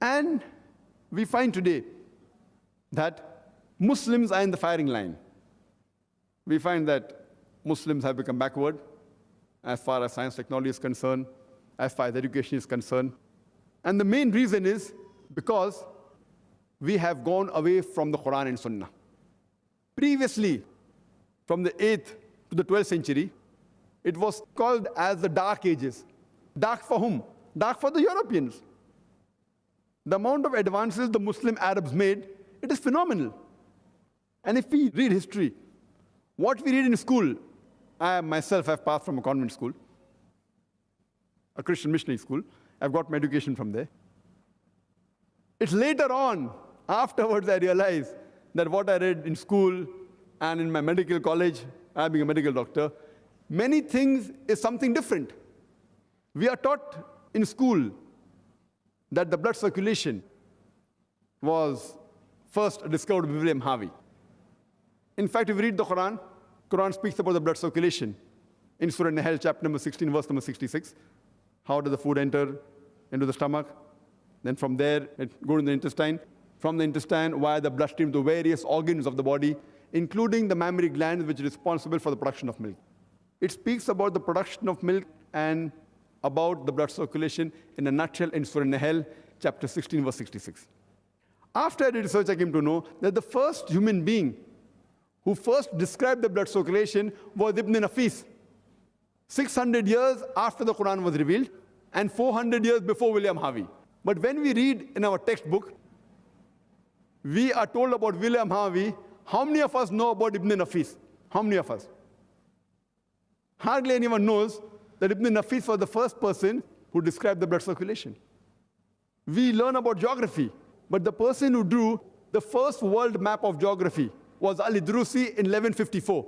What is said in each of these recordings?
And we find today that Muslims are in the firing line. We find that Muslims have become backward as far as science technology is concerned, as far as education is concerned. And the main reason is because we have gone away from the Quran and Sunnah. Previously, from the 8th to the 12th century, it was called as the Dark Ages. Dark for whom? Dark for the Europeans. The amount of advances the Muslim Arabs made, it is phenomenal. And if we read history, what we read in school, I myself have passed from a convent school, a Christian missionary school. I've got my education from there. It's later on, afterwards, I realized that what I read in school and in my medical college, I being a medical doctor, many things is something different. We are taught in school that the blood circulation was first discovered by William Harvey. In fact, if you read the Quran, Quran speaks about the blood circulation. In Surah Nahl, chapter number 16, verse number 66, how does the food enter into the stomach? Then from there, it goes in the intestine. From the intestine, via the bloodstream to various organs of the body, including the mammary glands, which is responsible for the production of milk. It speaks about the production of milk and about the blood circulation in a nutshell in Surah Nahl, chapter 16, verse 66. After I did research, I came to know that the first human being who first described the blood circulation was Ibn Nafis, 600 years after the Quran was revealed and 400 years before William Harvey. But when we read in our textbook, we are told about William Harvey. How many of us know about Ibn Nafis? How many of us? Hardly anyone knows that Ibn Nafis was the first person who described the blood circulation. We learn about geography, but the person who drew the first world map of geography was Al-Idrusi in 1154.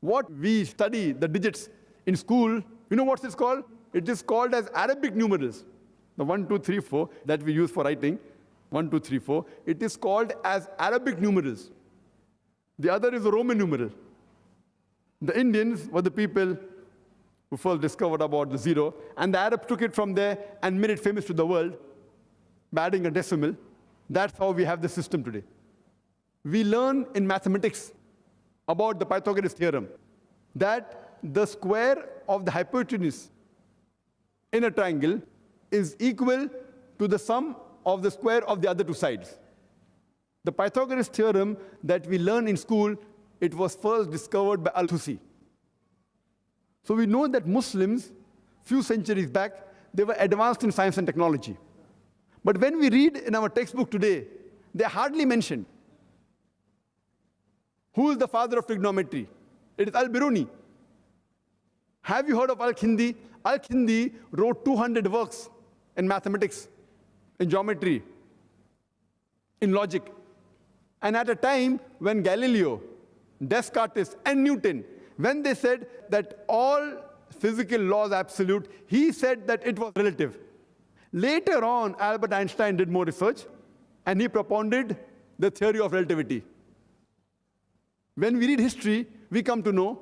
What we study, the digits in school, you know what it's called? It is called as Arabic numerals. The 1, 2, 3, 4 that we use for writing, 1, 2, 3, 4, it is called as Arabic numerals. The other is the Roman numeral. The Indians were the people who first discovered about the zero, and the Arabs took it from there and made it famous to the world by adding a decimal. That's how we have the system today. We learn in mathematics about the Pythagoras theorem that the square of the hypotenuse in a triangle is equal to the sum of the square of the other two sides. The Pythagoras theorem that we learn in school, it was first discovered by Al-Tusi. So we know that Muslims, few centuries back, they were advanced in science and technology. But when we read in our textbook today, they are hardly mentioned. Who is the father of trigonometry? It is Al-Biruni. Have you heard of Al-Kindi? Al-Kindi wrote 200 works in mathematics, in geometry, in logic. And at a time when Galileo, Descartes, and Newton, when they said that all physical laws are absolute, he said that it was relative. Later on, Albert Einstein did more research, and he propounded the theory of relativity. When we read history, we come to know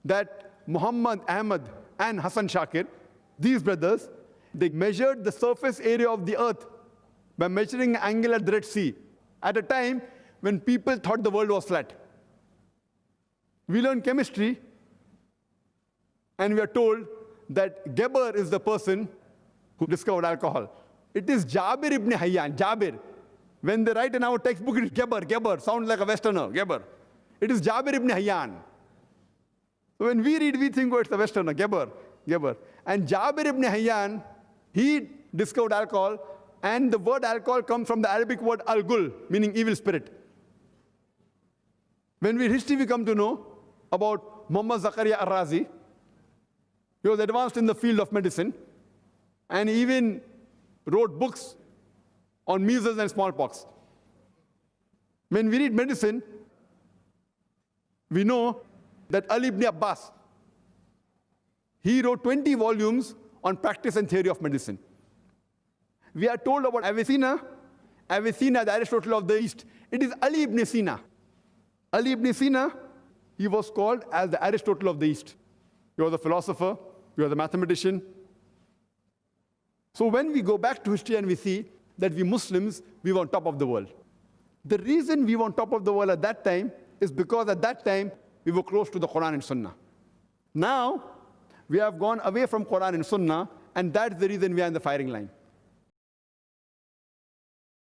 that Muhammad Ahmad and Hassan Shakir, these brothers, they measured the surface area of the earth by measuring an angle at the Red Sea at a time when people thought the world was flat. We learn chemistry, and we are told that Geber is the person who discovered alcohol. It is Jabir ibn Hayyan, Jabir. When they write in our textbook, it is Geber, sounds like a Westerner, Geber. It is Jabir ibn Hayyan. So when we read, we think, oh, it's a Westerner, Geber. And Jabir ibn Hayyan, he discovered alcohol, and the word alcohol comes from the Arabic word al-gul, meaning evil spirit. When we read history, we come to know about Muhammad Zakaria al-Razi. He was advanced in the field of medicine, and he even wrote books on measles and smallpox. When we read medicine, we know that Ali ibn Abbas, he wrote 20 volumes on practice and theory of medicine. We are told about Avicenna, the Aristotle of the East. It is Ali ibn Sina. Ali ibn Sina, he was called as the Aristotle of the East. He was a philosopher, he was a mathematician. So when we go back to history and we see that we Muslims, we were on top of the world. The reason we were on top of the world at that time is because at that time, we were close to the Quran and Sunnah. Now, we have gone away from Quran and Sunnah, and that's the reason we are in the firing line.